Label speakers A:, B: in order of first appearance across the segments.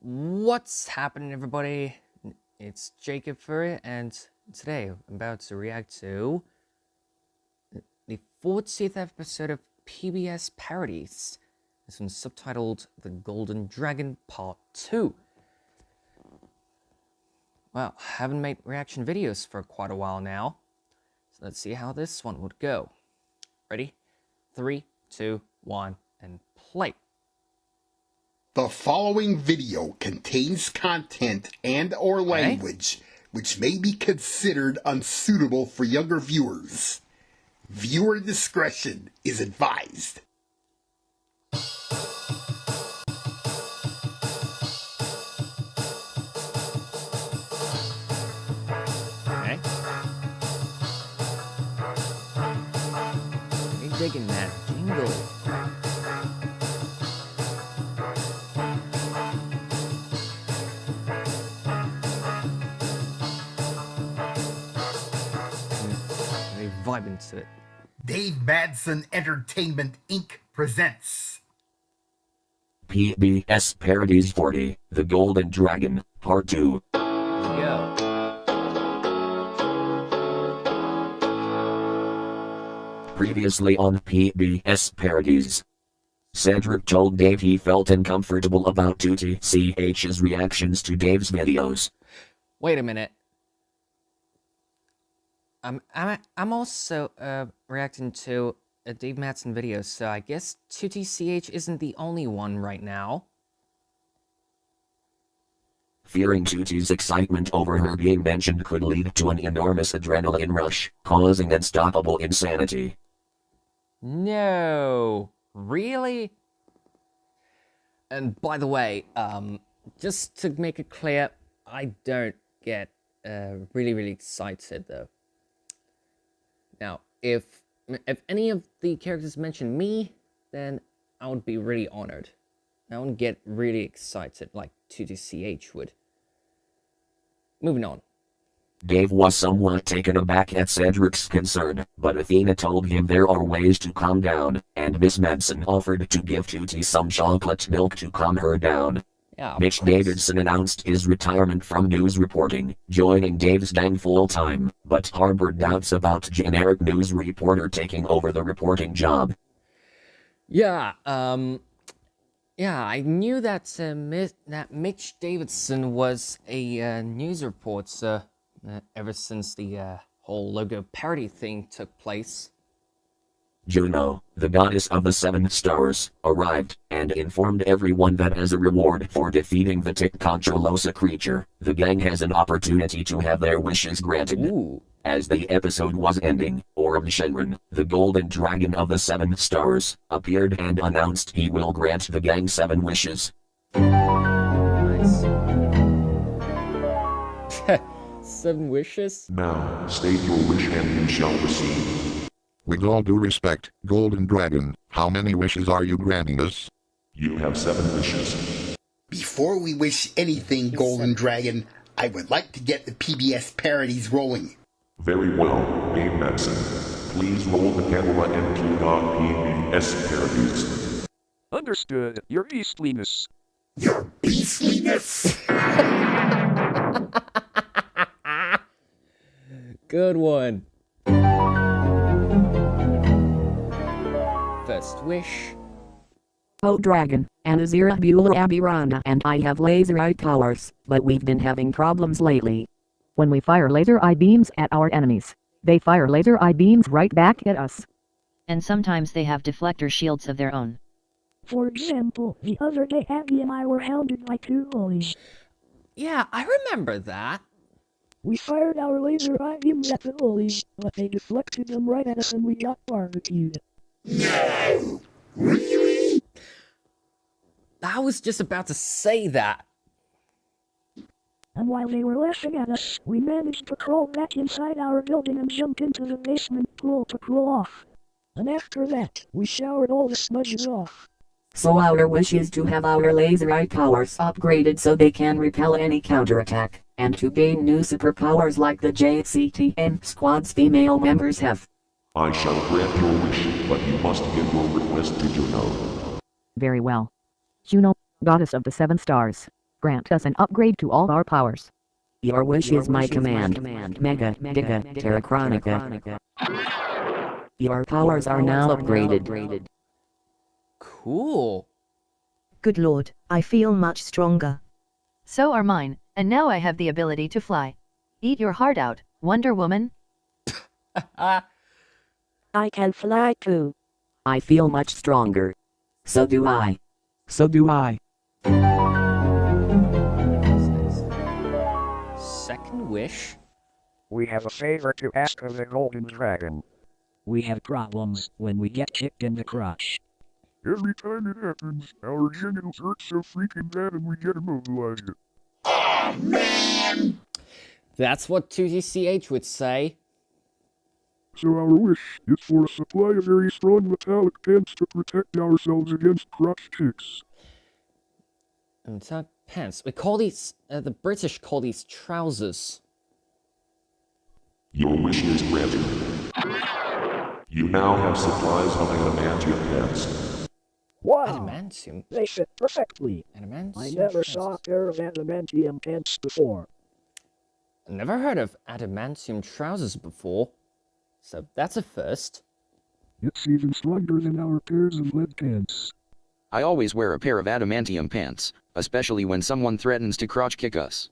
A: What's happening, everybody? It's Jacob Furry, and today I'm about to react to the 40th episode of PBS Parodies. This one's subtitled The Golden Dragon Part 2. Well, haven't made reaction videos for quite a while now, so let's see how this one would go. Ready? 3, 2, 1, and play.
B: The following video contains content and/or language which may be considered unsuitable for younger viewers. Viewer discretion is advised.
A: Okay. You're digging that jingle. Vibe into it.
B: Dave Madson Entertainment Inc. presents
C: PBS Parodies 40, The Golden Dragon, Part 2.
A: Here we go.
C: Previously on PBS Parodies. Cedric told Dave he felt uncomfortable about Tutti CH's reactions to Dave's videos.
A: Wait a minute. I'm also reacting to a Dave Madson video, so I guess 2TCH isn't the only one right now.
C: Fearing Tutti's excitement over her being mentioned could lead to an enormous adrenaline rush, causing unstoppable insanity.
A: No, really? And by the way, just to make it clear, I don't get really excited though. Now, if any of the characters mention me, then I would be really honored. I wouldn't get really excited like 2TCH would. Moving on.
C: Dave was somewhat taken aback at Cedric's concern, but Athena told him there are ways to calm down, and Miss Madsen offered to give Tutti some chocolate milk to calm her down.
A: Yeah,
C: Mitch Davidson announced his retirement from news reporting, joining Dave's gang full-time, but harbored doubts about generic news reporter taking over the reporting job.
A: Yeah, I knew that that Mitch Davidson was a news reporter ever since the whole logo parody thing took place.
C: Juno, the goddess of the 7 stars, arrived and informed everyone that as a reward for defeating the Tic-Controlosa creature, the gang has an opportunity to have their wishes granted.
A: Ooh.
C: As the episode was ending, Orm Shenron, the golden dragon of the 7 stars, appeared and announced he will grant the gang 7 wishes.
A: Nice. 7 wishes?
D: Now, state your wish and you shall receive.
E: With all due respect, Golden Dragon, how many wishes are you granting us?
D: You have 7 wishes.
B: Before we wish anything, Golden Dragon, I would like to get the PBS parodies rolling.
D: Very well, Dave Madson. Please roll the camera and cue on PBS Parodies.
F: Understood, your beastliness.
B: Your beastliness!
A: Good one. First wish.
G: Oh dragon, Anazira Beulah Abirana and I have laser eye powers, but we've been having problems lately.
H: When we fire laser eye beams at our enemies, they fire laser eye beams right back at us.
I: And sometimes they have deflector shields of their own.
J: For example, the other day Abby and I were hounded by 2 bullies.
A: Yeah, I remember that.
J: We fired our laser eye beams at the bullies, but they deflected them right at us and we got barbecued.
B: No! Really?
A: I was just about to say that.
J: And while they were laughing at us, we managed to crawl back inside our building and jump into the basement pool to cool off. And after that, we showered all the smudges off.
G: So our wish is to have our laser eye powers upgraded so they can repel any counterattack, and to gain new superpowers like the JCTM squad's female members have.
D: I shall grant your wish, but you must give your request to Juno.
H: Very well. Juno, goddess of the 7 stars. Grant us an upgrade to all our powers.
G: Your wish is my command. Mega, Giga, Terrachronica. Your powers are now upgraded.
A: Cool.
K: Good lord, I feel much stronger.
I: So are mine, and now I have the ability to fly. Eat your heart out, Wonder Woman.
J: I can fly too.
G: I feel much stronger. So do I.
F: So do I.
A: Second wish.
F: We have a favor to ask of the Golden Dragon.
J: We have problems when we get kicked in the crotch.
D: Every time it happens, our genitals hurt so freaking bad and we get immobilized.
A: That's what 2GCH would say.
D: So our wish is for a supply of very strong metallic pants to protect ourselves against crotch kicks.
A: Metallic pants. We call these, the British call these trousers.
D: Your wish is granted. You now have supplies of adamantium pants.
J: Wow!
A: Adamantium?
J: They fit perfectly.
A: Adamantium
J: I never
A: pants.
J: saw a pair of adamantium pants before.
A: Never heard of adamantium trousers before. So that's a first.
D: It's even stronger than our pairs of lead pants.
L: I always wear a pair of adamantium pants, especially when someone threatens to crotch kick us.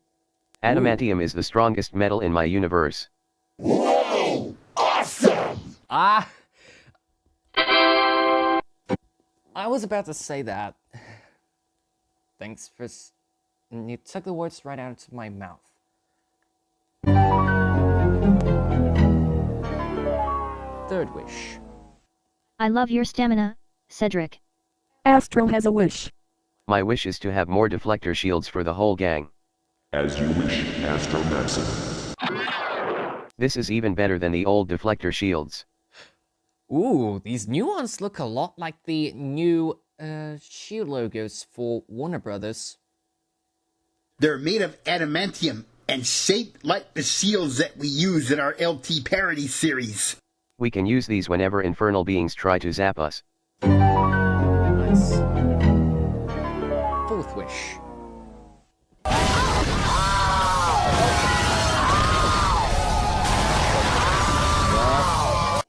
M: Adamantium is the strongest metal in my universe.
B: Whoa! Awesome!
A: Ah! I was about to say that. Thanks for... You took the words right out of my mouth. Third wish.
K: I love your stamina, Cedric.
G: Astro has a wish.
M: My wish is to have more deflector shields for the whole gang.
D: As you wish, Astro Matson.
M: This is even better than the old deflector shields.
A: Ooh, these new ones look a lot like the new shield logos for Warner Brothers.
B: They're made of adamantium and shaped like the shields that we use in our LT Parody series.
M: We can use these whenever infernal beings try to zap us.
A: Nice. Fourth wish.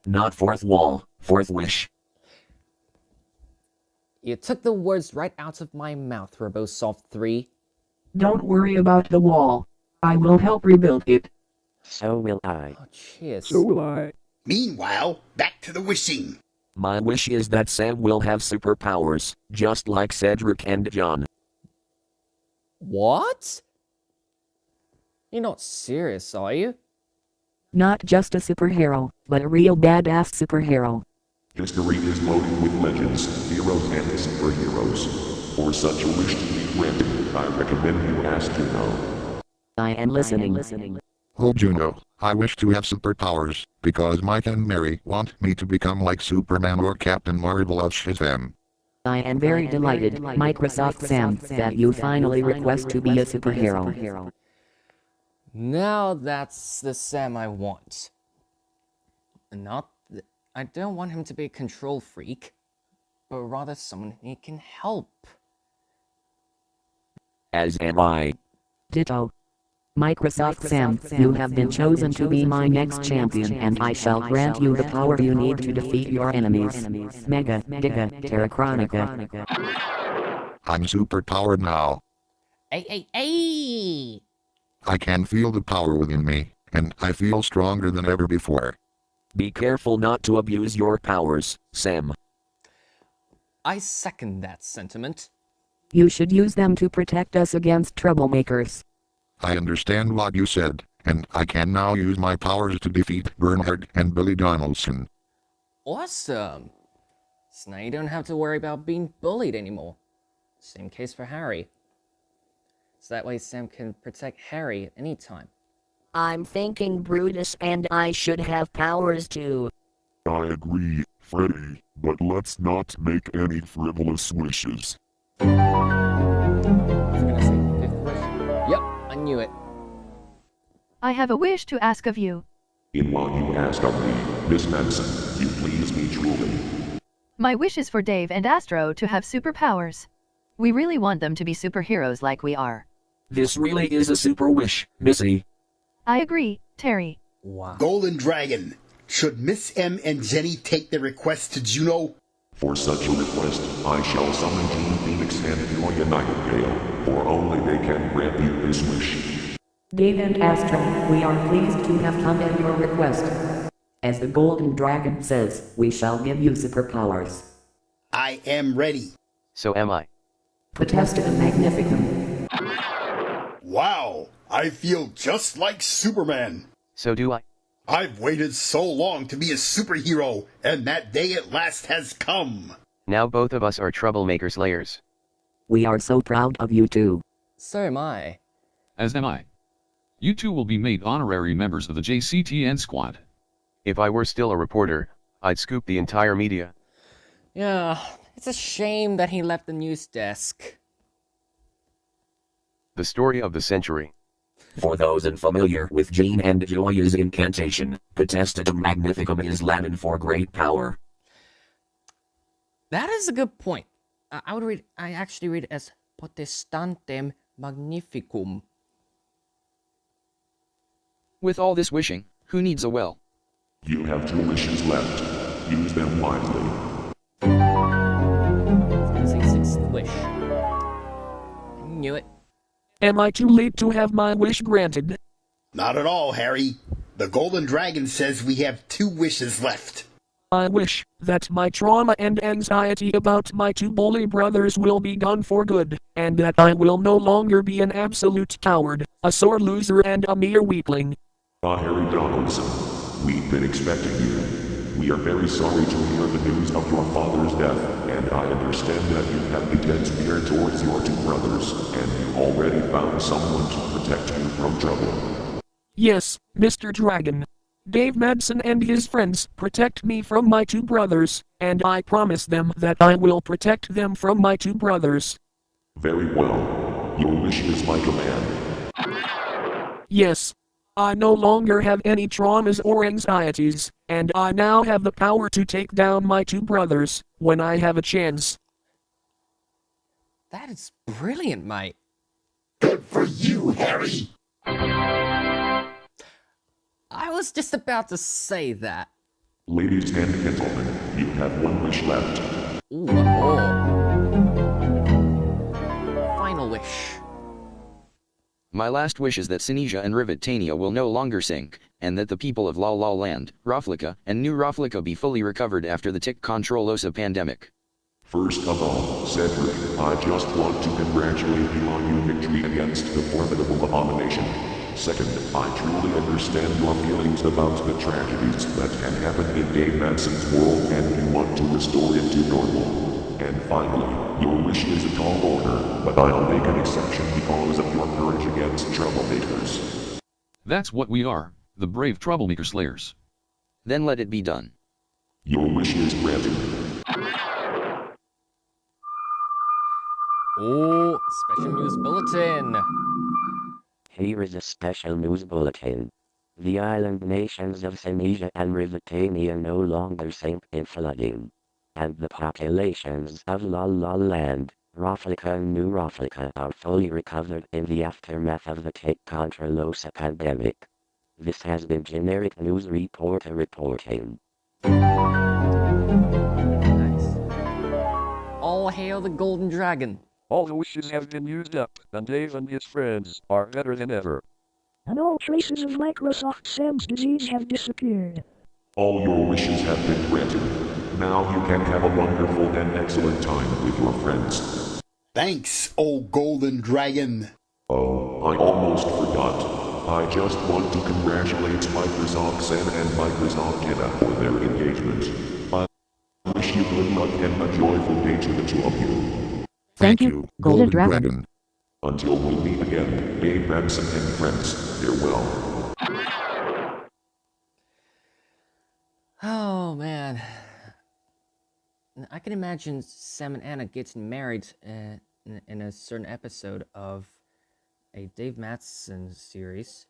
C: Not fourth wall, fourth wish.
A: You took the words right out of my mouth, RoboSoft 3.
G: Don't worry about the wall. I will help rebuild it.
M: So will I.
A: Oh, cheers.
F: So will I.
B: Meanwhile, back to the wishing.
C: My wish is that Sam will have superpowers, just like Cedric and John.
A: What? You're not serious, are you?
G: Not just a superhero, but a real badass superhero.
D: History is loaded with legends, heroes, and superheroes. For such a wish to be granted, I recommend you ask Juno.
G: I am listening.
E: Oh Juno, I wish to have superpowers, because Mike and Mary want me to become like Superman or Captain Marvel of Shazam.
G: I am very delighted, Microsoft Sam, that you finally request to be a superhero.
A: Now that's the Sam I want. I don't want him to be a control freak, but rather someone he can help.
C: As am I.
G: Ditto. Microsoft Sam, you have been chosen to be my next champion, and I shall grant you the power you need to defeat your enemies. Mega, Giga, Terrachronica.
E: I'm superpowered now.
A: Hey!
E: I can feel the power within me, and I feel stronger than ever before.
C: Be careful not to abuse your powers, Sam.
A: I second that sentiment.
G: You should use them to protect us against troublemakers.
E: I understand what you said, and I can now use my powers to defeat Bernhard and Billy Donaldson.
A: Awesome! So now you don't have to worry about being bullied anymore. Same case for Harry. So that way Sam can protect Harry at any time.
G: I'm thinking Brutus and I should have powers too.
D: I agree, Freddy, but let's not make any frivolous wishes.
A: I was gonna say fifth wish. Yep, I knew it.
I: I have a wish to ask of you.
D: In what you ask of me, Miss Manson, you please me truly.
I: My wish is for Dave and Astro to have superpowers. We really want them to be superheroes like we are.
C: This really is a super wish, Missy.
I: I agree, Terry.
A: Wow.
B: Golden Dragon, should Miss M and Jenny take their request to Juno?
D: For such a request, I shall summon Team Phoenix and Julia Nightingale, for only they can grant you this wish.
G: Dave and Astro, we are pleased to have come at your request. As the Golden Dragon says, we shall give you superpowers.
B: I am ready.
M: So am I.
G: Potestum Magnificum.
B: Wow, I feel just like Superman.
M: So do I.
B: I've waited so long to be a superhero, and that day at last has come.
M: Now both of us are troublemaker slayers.
G: We are so proud of you too.
A: So am I.
N: As am I. You two will be made honorary members of the JCTN squad.
M: If I were still a reporter, I'd scoop the entire media.
A: Yeah, it's a shame that he left the news desk.
M: The story of the century.
C: For those unfamiliar with Jane and Julia's incantation, Potestatum Magnificum is Latin for great power.
A: That is a good point. I actually read it as Potestantem Magnificum.
L: With all this wishing, who needs a well?
D: You have 2 wishes left. Use them wisely.
A: It's a sixth wish. I knew it.
C: Am I too late to have my wish granted?
B: Not at all, Harry. The Golden Dragon says we have 2 wishes left.
C: I wish that my trauma and anxiety about my 2 bully brothers will be gone for good, and that I will no longer be an absolute coward, a sore loser and a mere weakling.
D: Harry Donaldson, we've been expecting you. We are very sorry to hear the news of your father's death, and I understand that you have intense fear towards your 2 brothers, and you already found someone to protect you from trouble.
C: Yes, Mr. Dragon. Dave Madson and his friends protect me from my 2 brothers, and I promise them that I will protect them from my 2 brothers.
D: Very well. Your wish is my command.
C: Yes. I no longer have any traumas or anxieties, and I now have the power to take down my 2 brothers, when I have a chance.
A: That is brilliant, mate.
B: Good for you, Harry.
A: I was just about to say that.
D: Ladies and gentlemen, you have 1 wish left.
A: Ooh, one more. Final wish.
L: My last wish is that Sinesia and Rivetania will no longer sink, and that the people of La La Land, Raflika, and New Raflika be fully recovered after the tick controlosa pandemic.
D: First of all, Cedric, I just want to congratulate you on your victory against the formidable abomination. Second, I truly understand your feelings about the tragedies that can happen in Dave Madson's world and you want to restore it to normal. And finally, your wish is a tall order, but I'll make an exception because of your courage against troublemakers.
N: That's what we are, the brave troublemaker slayers.
L: Then let it be done.
D: Your wish is granted.
A: Oh, special news bulletin.
O: Here is a special news bulletin. The island nations of Sinesia and Rivetania no longer sink in flooding. And the populations of La La Land, Raflika and New Raflika are fully recovered in the aftermath of the tick controlosa pandemic. This has been Generic News Reporter reporting.
A: Nice. All hail the Golden Dragon.
F: All the wishes have been used up, and Dave and his friends are better than ever.
J: And all traces of Microsoft Sam's disease have disappeared.
D: All your wishes have been granted. Now you can have a wonderful and excellent time with your friends.
B: Thanks, oh Golden Dragon.
D: Oh, I almost forgot. I just want to congratulate Microsoft Sam and Microsoft Anna for their engagement. I wish you good luck and a joyful day to the 2 of you.
H: Thank you, Golden Dragon.
D: Until we meet again, Dave Madson and friends, farewell.
A: Oh, man. I can imagine Sam and Anna getting married in a certain episode of a Dave Madson series.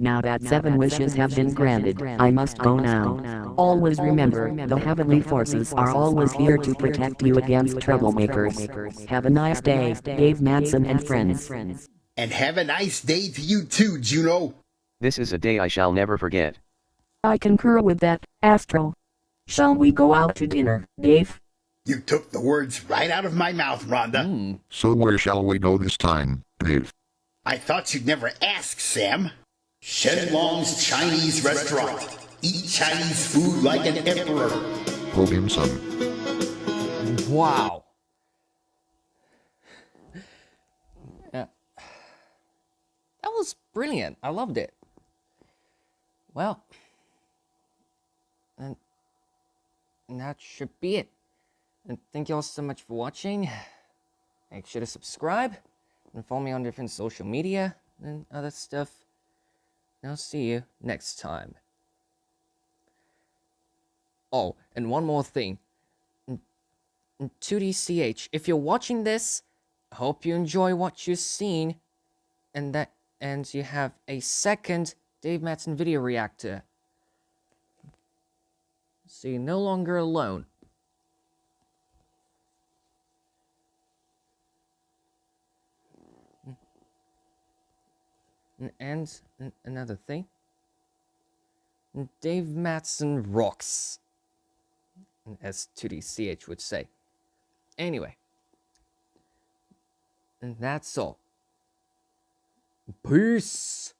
G: Now that 7 wishes have been granted, I must go now. Always remember, the heavenly forces are always here to protect you against troublemakers. Have a nice day, Dave Madson and friends.
B: And have a nice day to you too, Juno.
M: This is a day I shall never forget.
G: I concur with that, Astro. Shall we go out to dinner, Dave?
B: You took the words right out of my mouth, Rhonda.
E: So where shall we go this time, Dave?
B: I thought you'd never ask, Sam. Shenlong's Chinese restaurant. Eat Chinese food like an emperor.
E: Hold him some.
A: Wow. Yeah. That was brilliant. I loved it. Well, and that should be it. And thank you all so much for watching. Make sure to subscribe and follow me on different social media and other stuff. And I'll see you next time. Oh, and one more thing. 2DCH, if you're watching this, I hope you enjoy what you've seen and you have a second Dave Madson video reactor. So you're no longer alone. And another thing, Dave Madson rocks, as 2DCH would say. Anyway, and that's all. Peace.